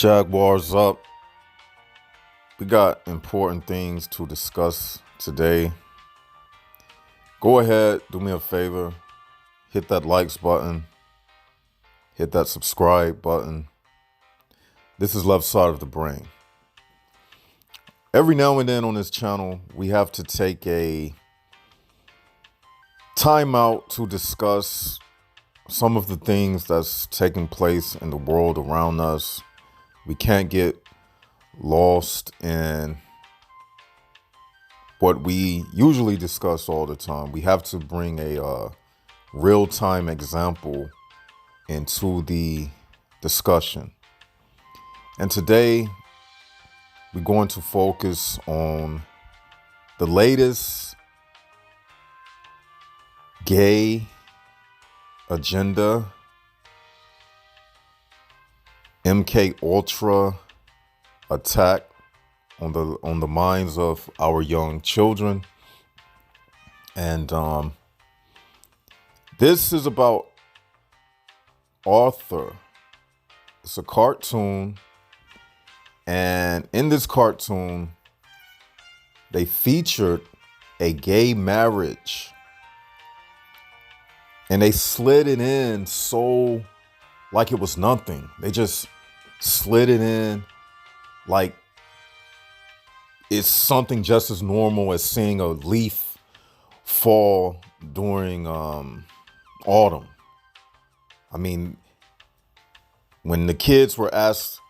Jaguars up. We got important things to discuss today. Go ahead, do me a favor. Hit that likes button. Hit that subscribe button. This is Left Side of the Brain. Every now and then on this channel, we have to take a time out to discuss some of the things that's taking place in the world around us. We can't get lost in what we usually discuss all the time. We have to bring a real-time example into the discussion. And today, we're going to focus on the latest gay agenda, MK Ultra attack on the minds of our young children. And this is about Arthur. It's a cartoon, and in this cartoon they featured a gay marriage, and they slid it in so like it was nothing. They just slid it in like it's something just as normal as seeing a leaf fall during autumn. I mean, when the kids were asked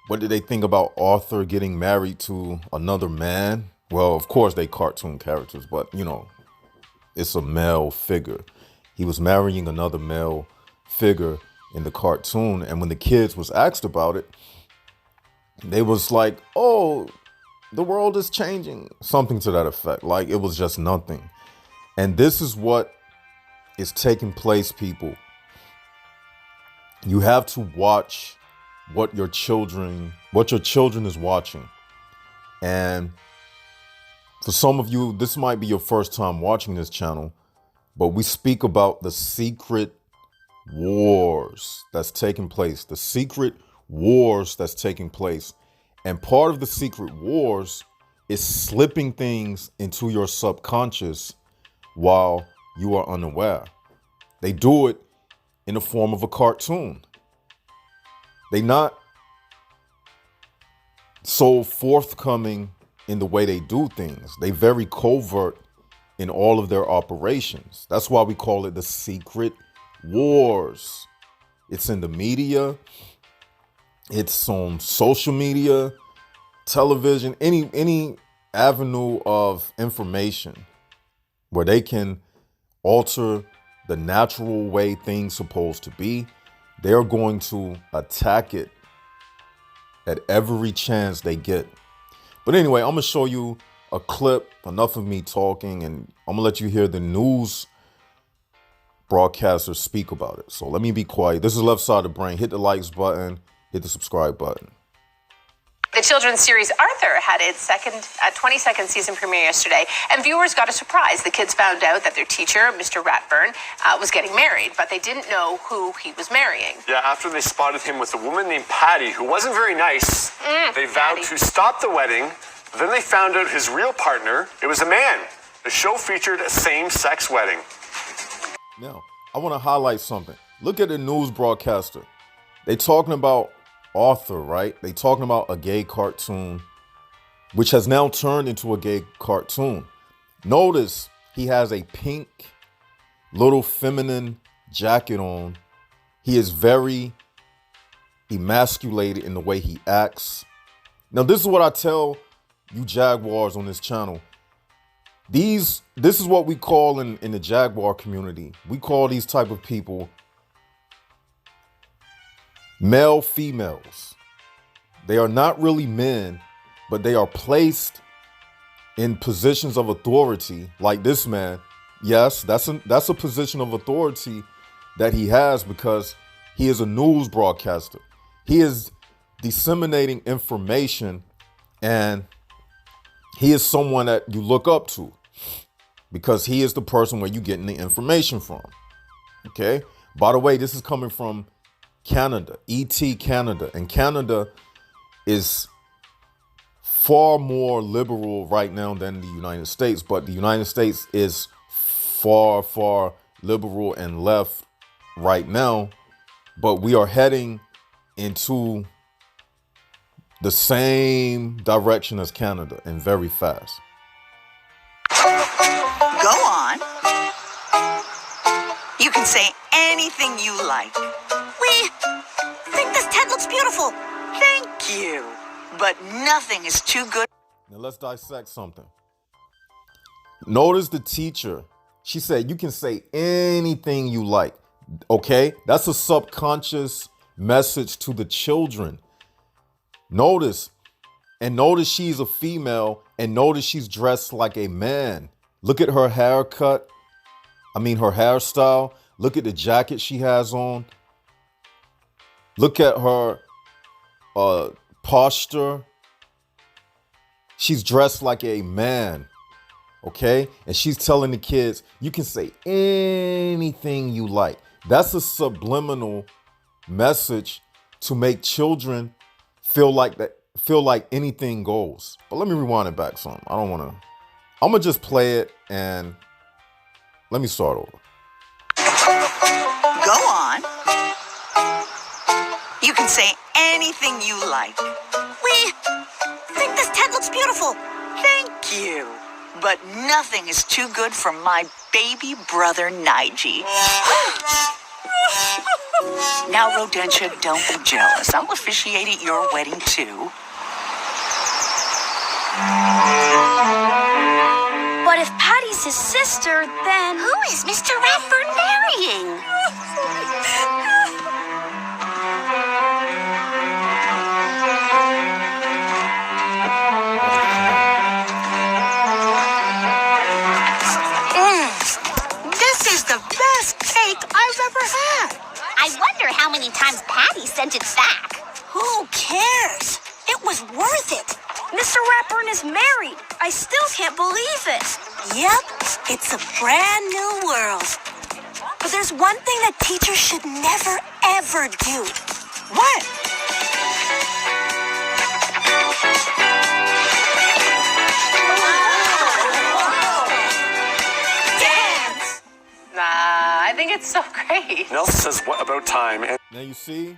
what did they think about Arthur getting married to another man, well, of course they cartoon characters, but you know, it's a male figure. He was marrying another male figure in the cartoon, and when the kids was asked about it, they was like, oh, the world is changing, something to that effect. Like it was just nothing. And this is what is taking place, people. You have to watch what your children is watching. And for some of you, this might be your first time watching this channel, but we speak about the secret wars that's taking place, the secret wars that's taking place. And part of the secret wars is slipping things into your subconscious while you are unaware. They do it in the form of a cartoon. They're not so forthcoming in the way they do things. They very covert in all of their operations. That's why we call it the secret wars. It's in the media. It's on social media, television, any avenue of information where they can alter the natural way things supposed to be. They're going to attack it at every chance they get. But anyway, I'm gonna show you a clip, enough of me talking, and I'm gonna let you hear the news broadcasters speak about it. So let me be quiet. This is Left Side of the Brain. Hit the likes button, hit the subscribe button. The children's series Arthur had its 22nd season premiere yesterday, and viewers got a surprise. The kids found out that their teacher, Mr. Ratburn, was getting married, but they didn't know who he was marrying. Yeah, after they spotted him with a woman named Patty, who wasn't very nice, they vowed to stop the wedding. Then they found out his real partner, it was a man. The show featured a same-sex wedding. Now, I want to highlight something. Look at the news broadcaster. They talking about Arthur, right? They talking about a gay cartoon, which has now turned into a gay cartoon. Notice he has a pink little feminine jacket on. He is very emasculated in the way he acts. Now, this is what I tell you Jaguars on this channel. This is what we call in the Jaguar community. We call these type of people male females. They are not really men, but they are placed in positions of authority, like this man. Yes, that's a position of authority that he has because he is a news broadcaster. He is disseminating information, and he is someone that you look up to because he is the person where you're getting the information from. Okay. By the way, this is coming from Canada, ET Canada. And Canada is far more liberal right now than the United States, but the United States is far, far liberal and left right now. But we are heading into the same direction as Canada and very fast. Go on. You can say anything you like. We think this tent looks beautiful. Thank you. But nothing is too good. Now let's dissect something. Notice the teacher. She said you can say anything you like. Okay? That's a subconscious message to the children. Notice she's a female, and notice she's dressed like a man. Look at her haircut. Her hairstyle. Look at the jacket she has on. Look at her posture. She's dressed like a man. Okay? And she's telling the kids, you can say anything you like. That's a subliminal message to make children feel like anything goes. But let me rewind it back some. I'm gonna just play it and let me start over. Go on. You can say anything you like. We think this tent looks beautiful. Thank you. But nothing is too good for my baby brother, Nige. Now, Rodentia, don't be jealous. I'll officiate at your wedding, too. But if Patty's his sister, then... Who is Mr. Ratburn marrying? This is the best cake I've ever had. I wonder how many times Patty sent it back. Who cares? It was worth it. Mr. Ratburn is married. I still can't believe it. Yep, it's a brand new world. But there's one thing that teachers should never, ever do. What? Dance! I think it's so great. Nelson says, what about time? And Now you see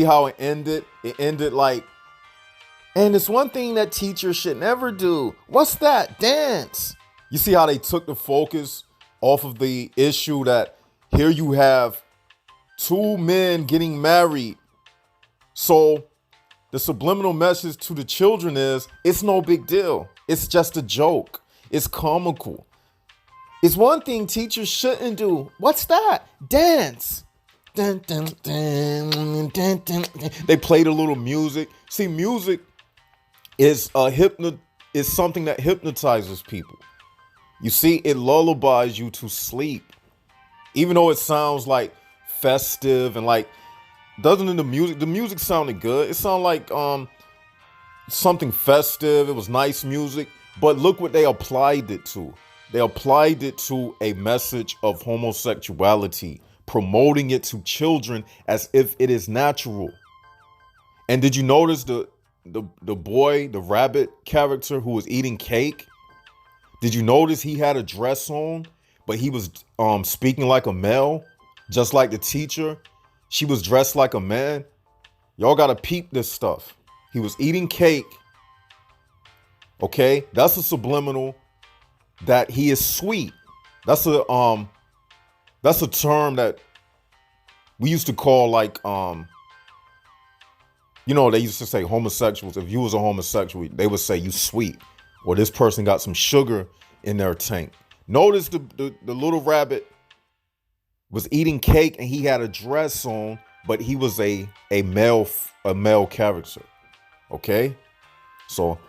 how it ended? It ended like, and it's one thing that teachers should never do. What's that? Dance. You see how they took the focus off of the issue that here you have two men getting married. So the subliminal message to the children is it's no big deal. It's just a joke. It's comical. It's one thing teachers shouldn't do. What's that? Dance. Dun, dun, dun, dun, dun, dun. They played a little music. See, music is something that hypnotizes people. You see, it lullabies you to sleep. Even though it sounds like festive and like, doesn't the music sounded good. It sounded like something festive. It was nice music. But look what they applied it to. They applied it to a message of homosexuality, promoting it to children as if it is natural. And did you notice the boy, the rabbit character who was eating cake? Did you notice he had a dress on, but he was speaking like a male, just like the teacher? She was dressed like a man. Y'all gotta peep this stuff. He was eating cake. Okay, that's a subliminal that he is sweet. That's a term that we used to call like they used to say homosexuals. If you was a homosexual, they would say you sweet, or this person got some sugar in their tank. Notice the little rabbit was eating cake and he had a dress on, but he was a male character. Okay, so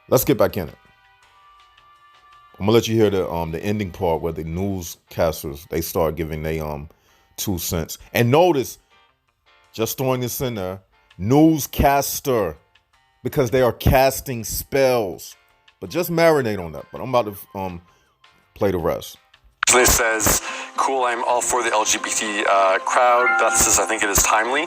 let's get back in it. I'm gonna let you hear the ending part where the newscasters they start giving their 2 cents. And notice, just throwing this in there, newscaster, because they are casting spells. But just marinate on that. But I'm about to play the rest. it says, cool. I'm all for the LGBT crowd. That's just, I think it is timely.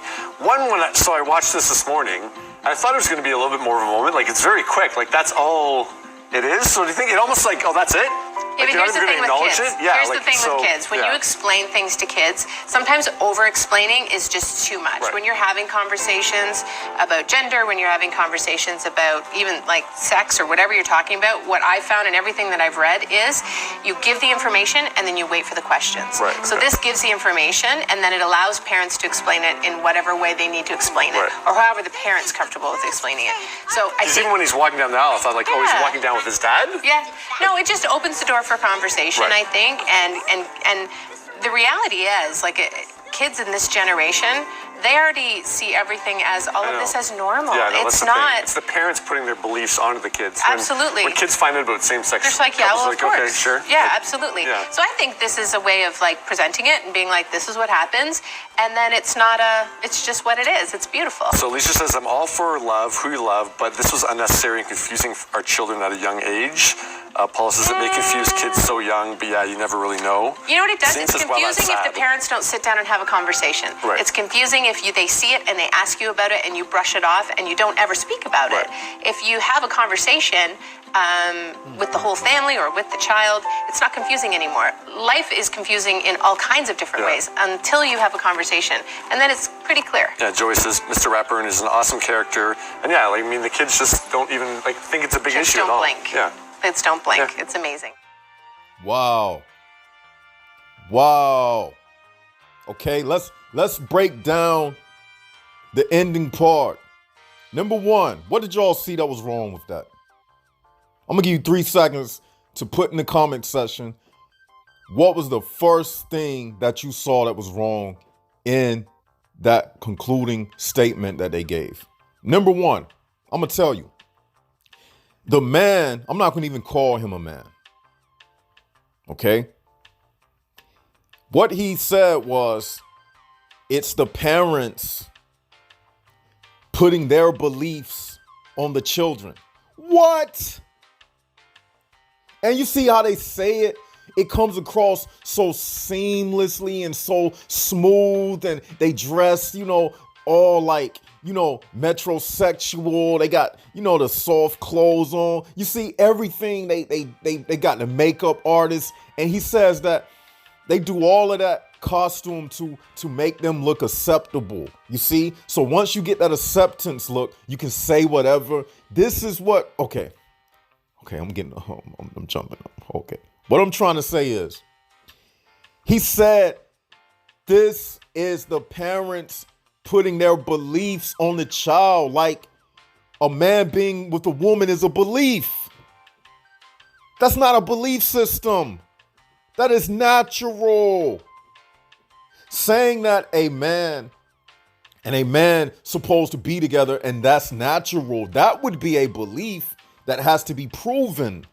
So I watched this morning, and I thought it was going to be a little bit more of a moment. Like, it's very quick. Like, that's all it is. So do you think it almost like, oh, that's it? Yeah, Like, but you're here's not the even thing gonna with acknowledge kids. it? Yeah, Here's like, the thing so, with kids. When you yeah. explain things to kids, sometimes over-explaining is just too much. Right. When you're having conversations about gender, when you're having conversations about even like sex or whatever you're talking about, what I found and everything that I've read is you give the information and then you wait for the questions. Right, So okay. this gives the information and then it allows parents to explain it in whatever way they need to explain it, Right. or however the parent's comfortable with explaining it. So I Because think even when he's walking down the aisle, I thought like, oh, he's Yeah. walking down with his dad? yeah. No, it just opens the door for conversation, Right. I think. And the reality is, like, kids in this generation, they already see everything as all I of know. this as normal. Yeah, no, that's It's the not. thing. It's the parents putting their beliefs onto the kids. Absolutely. When kids find out about same-sex Just like, yeah, couples, well, like, of course. okay, sure. Yeah, Like, absolutely. yeah. So I think this is a way of like presenting it and being like, this is what happens, and then it's not it's just what it is. It's beautiful. So Alicia says, I'm all for love, who you love, but this was unnecessary and confusing our children at a young age. Paula says it may confuse kids so young, but yeah, you never really know. You know what it does? Zane It's says, well, that's confusing if the sad. parents don't sit down and have a conversation. Right. It's confusing if they see it and they ask you about it and you brush it off and you don't ever speak about Right. it. If you have a conversation with the whole family or with the child, it's not confusing anymore. Life is confusing in all kinds of different Yeah. ways until you have a conversation, and then it's pretty clear. Yeah, Joey says Mr. Ratburn is an awesome character, and yeah, like, I mean, the kids just don't even like think it's a big Kids issue don't at all. blink. Yeah, Kids don't blink. Yeah. It's amazing. Wow. Wow. Okay, let's break down the ending part. Number one, what did y'all see that was wrong with that? I'm gonna give you 3 seconds to put in the comment section what was the first thing that you saw that was wrong in that concluding statement that they gave. Number one, I'm gonna tell you. The man, I'm not gonna even call him a man. Okay? What he said was, it's the parents putting their beliefs on the children. What? And you see how they say it? It comes across so seamlessly and so smooth, and they dress, all like, metrosexual. They got, the soft clothes on. You see everything. They got the makeup artist, and he says that they do all of that costume to make them look acceptable. You see? So once you get that acceptance look, you can say whatever. This is what, okay, I'm jumping up. Okay. What I'm trying to say is, he said this is the parents putting their beliefs on the child, like a man being with a woman is a belief. That's not a belief system. That is natural. Saying that a man and a man supposed to be together and that's natural, that would be a belief that has to be proven.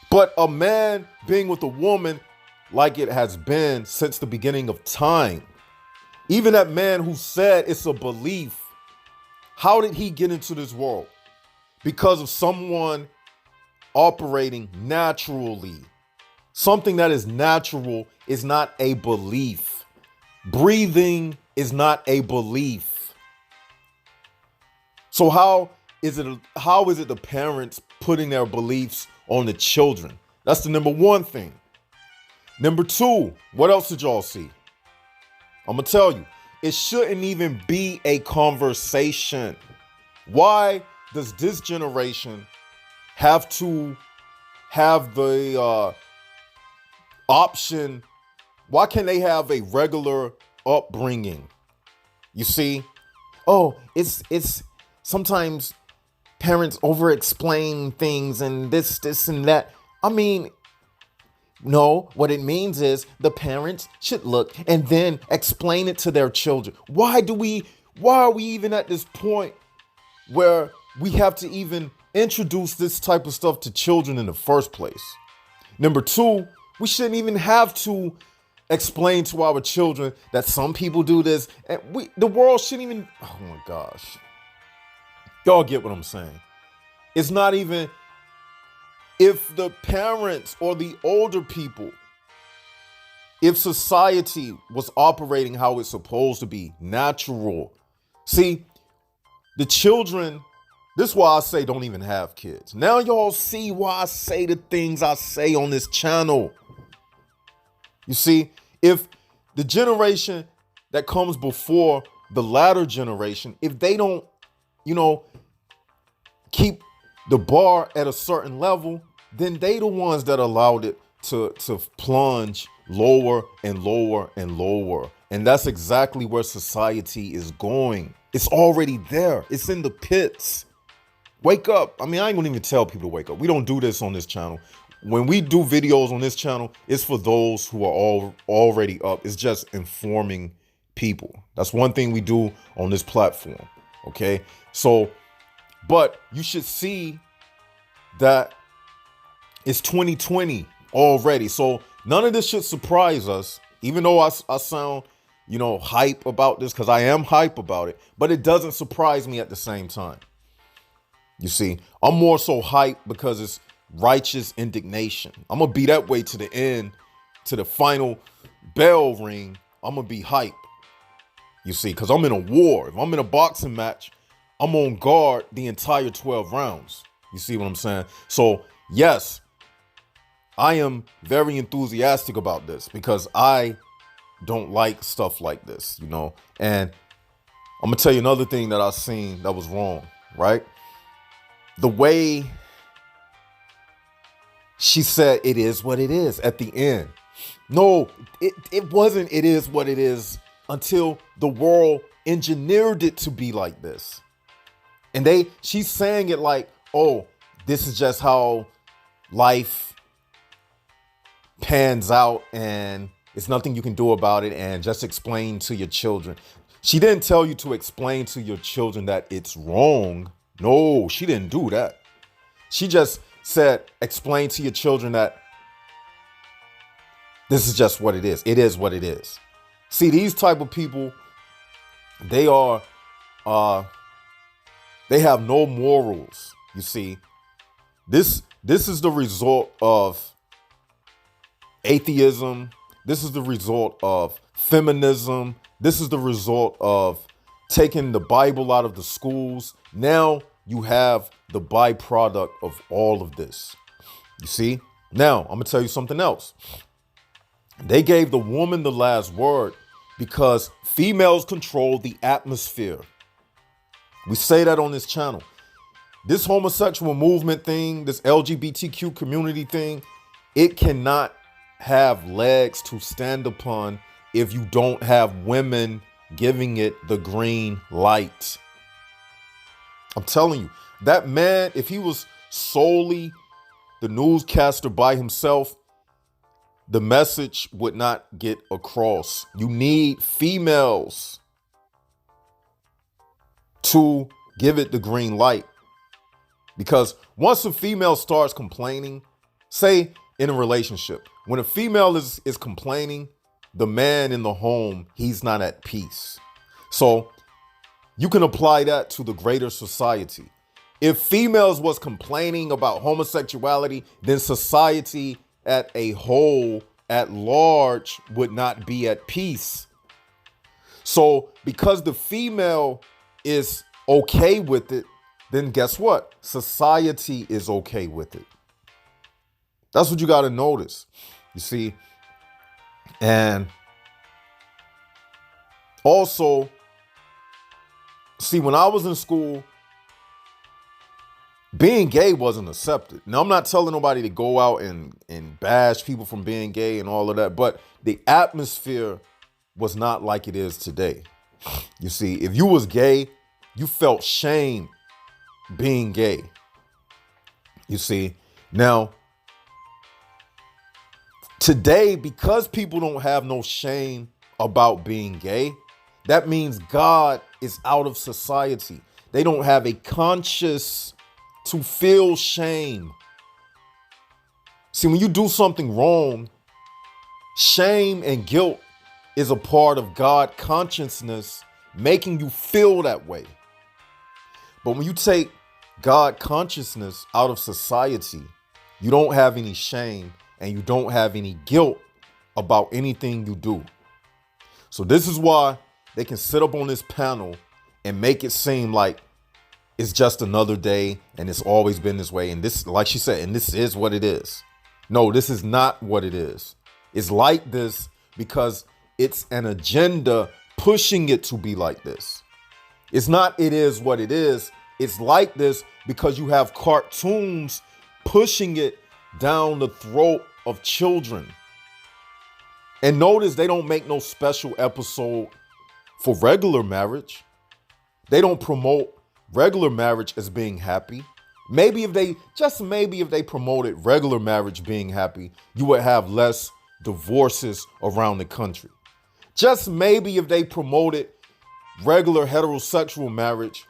But a man being with a woman like it has been since the beginning of time, even that man who said it's a belief, how did he get into this world? Because of someone operating naturally. Something that is natural is not a belief. Breathing is not a belief. So how is it the parents putting their beliefs on the children? That's the number one thing. Number two, what else did y'all see? I'm gonna tell you, it shouldn't even be a conversation. Why does this generation have to have the option? Why can't they have a regular upbringing? You see? Oh, it's sometimes parents over-explain things and this and that. I mean, no, what it means is the parents should look and then explain it to their children. Why are we even at this point where we have to even introduce this type of stuff to children in the first place? Number two, we shouldn't even have to explain to our children that some people do this, and the world shouldn't even, oh my gosh. Y'all get what I'm saying. It's not even If the parents or the older people, if society was operating how it's supposed to be, natural. See, the children, this is why I say don't even have kids. Now y'all see why I say the things I say on this channel. You see, if the generation that comes before the latter generation, if they don't, keep the bar at a certain level, then they the ones that allowed it to plunge lower and lower and lower. And that's exactly where society is going. It's already there. It's in the pits. Wake up. I mean, I ain't gonna even tell people to wake up. We don't do this on this channel. When we do videos on this channel, it's for those who are already up. It's just informing people. That's one thing we do on this platform. Okay. So, but you should see that it's 2020 already. So none of this should surprise us, even though I sound, hype about this, because I am hype about it, but it doesn't surprise me at the same time. You see, I'm more so hype because it's righteous indignation. I'm going to be that way to the end, to the final bell ring. I'm going to be hype. You see, because I'm in a war. If I'm in a boxing match, I'm on guard the entire 12 rounds. You see what I'm saying? So, yes, I am very enthusiastic about this because I don't like stuff like this, And I'm going to tell you another thing that I've seen that was wrong, right? The way she said it is what it is at the end. No, it wasn't it is what it is until the world engineered it to be like this. And she's saying it like, oh, this is just how life pans out and it's nothing you can do about it, and just explain to your children. She didn't tell you to explain to your children that it's wrong. No, she didn't do that. She just said, explain to your children that this is just what it is. It is what it is. See, these type of people, they have no morals. You see, this is the result of atheism. This is the result of feminism. This is the result of taking the Bible out of the schools. Now you have the byproduct of all of this. You see? Now, I'm going to tell you something else. They gave the woman the last word because females control the atmosphere. We say that on this channel. This homosexual movement thing, this LGBTQ community thing, it cannot have legs to stand upon if you don't have women giving it the green light. I'm telling you, that man, if he was solely the newscaster by himself, the message would not get across. You need females to give it the green light. Because once a female starts complaining, say in a relationship, when a female is complaining, the man in the home, he's not at peace. So you can apply that to the greater society. If females was complaining about homosexuality, then society at a whole, at large, would not be at peace. So because the female is okay with it, then guess what? Society is okay with it. That's what you got to notice. You see? And also, see, when I was in school, being gay wasn't accepted. Now, I'm not telling nobody to go out and bash people from being gay and all of that, but the atmosphere was not like it is today. You see, if you was gay, you felt shame being gay. You see, now, today, because people don't have no shame about being gay, that means God is out of society. They don't have a conscience to feel shame. See, when you do something wrong, shame and guilt is a part of God consciousness making you feel that way. But when you take God consciousness out of society, you don't have any shame and you don't have any guilt about anything you do. So this is why they can sit up on this panel and make it seem like it's just another day and it's always been this way. And this, like she said, and this is what it is. No, this is not what it is. It's like this because it's an agenda pushing it to be like this. It's not it is what it is. It's like this because you have cartoons pushing it down the throat of children. And notice they don't make no special episode for regular marriage. They don't promote regular marriage as being happy. Maybe if they promoted regular marriage being happy, you would have less divorces around the country. Just maybe if they promoted regular heterosexual marriage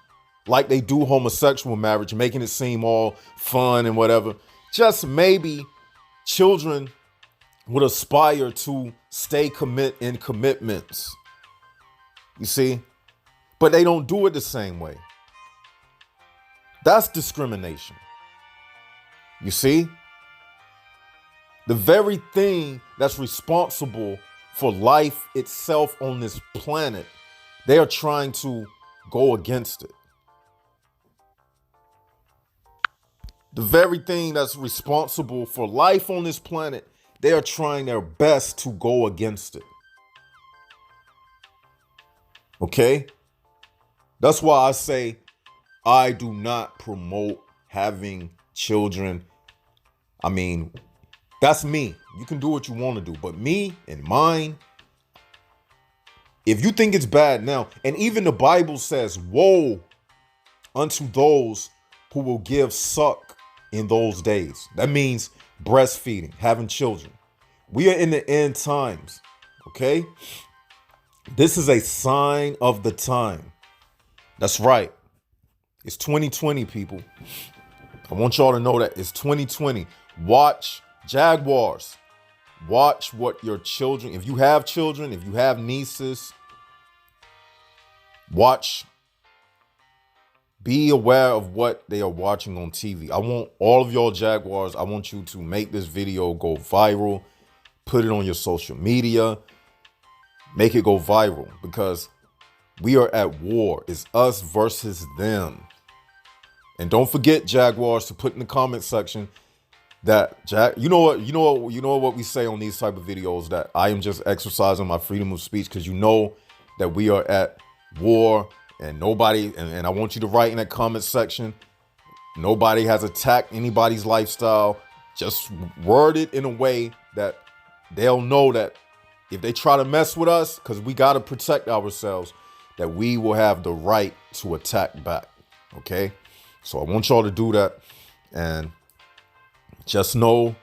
like they do homosexual marriage, making it seem all fun and whatever, just maybe children would aspire to stay in commitments. You see? But they don't do it the same way. That's discrimination. You see? The very thing that's responsible for life itself on this planet, they are trying to go against it. The very thing that's responsible for life on this planet, they are trying their best to go against it. Okay? That's why I say I do not promote having children. I mean, that's me. You can do what you want to do. But me and mine, if you think it's bad now, and even the Bible says, woe unto those who will give suck in those days. That means breastfeeding, having children. We are in the end times, okay? This is a sign of the time. That's right. It's 2020, people. I want y'all to know that it's 2020. Watch Jaguars. Watch what your children, if you have children, if you have nieces, watch. Be aware of what they are watching on TV. I want all of y'all Jaguars, I want you to make this video go viral. Put it on your social media. Make it go viral because we are at war. It's us versus them. And don't forget, Jaguars, to put in the comment section that you know what we say on these type of videos, that I am just exercising my freedom of speech because you know that we are at war. And nobody, and I want you to write in that comment section, nobody has attacked anybody's lifestyle. Just word it in a way that they'll know that if they try to mess with us, because we got to protect ourselves, that we will have the right to attack back. Okay? So I want y'all to do that. And just know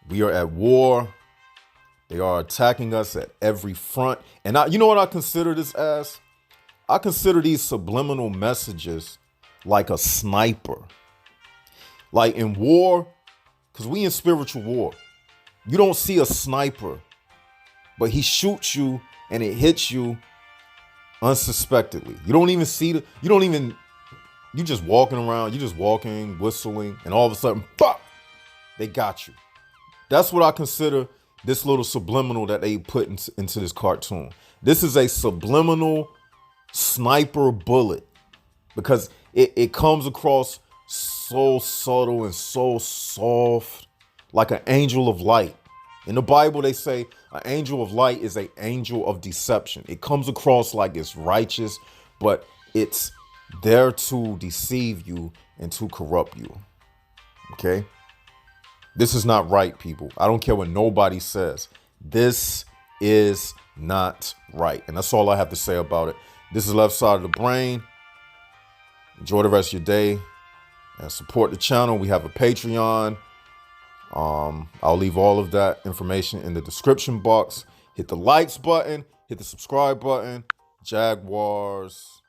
we are at war. They are attacking us at every front. And you know what I consider this as? I consider these subliminal messages like a sniper. Like in war, because we in spiritual war, you don't see a sniper, but he shoots you and it hits you unsuspectedly. You don't even see you just walking around, you just walking, whistling, and all of a sudden, pop, they got you. That's what I consider this little subliminal that they put into this cartoon. This is a subliminal sniper bullet because it comes across so subtle and so soft, like an angel of light. In the Bible, they say an angel of light is an angel of deception. It comes across like it's righteous, but it's there to deceive you and to corrupt you. Okay? This is not right, people. I don't care what nobody says. This is not right. And that's all I have to say about it. This is Left Side of the Brain. Enjoy the rest of your day and support the channel. We have a Patreon. I'll leave all of that information in the description box. Hit the likes button, hit the subscribe button. Jaguars.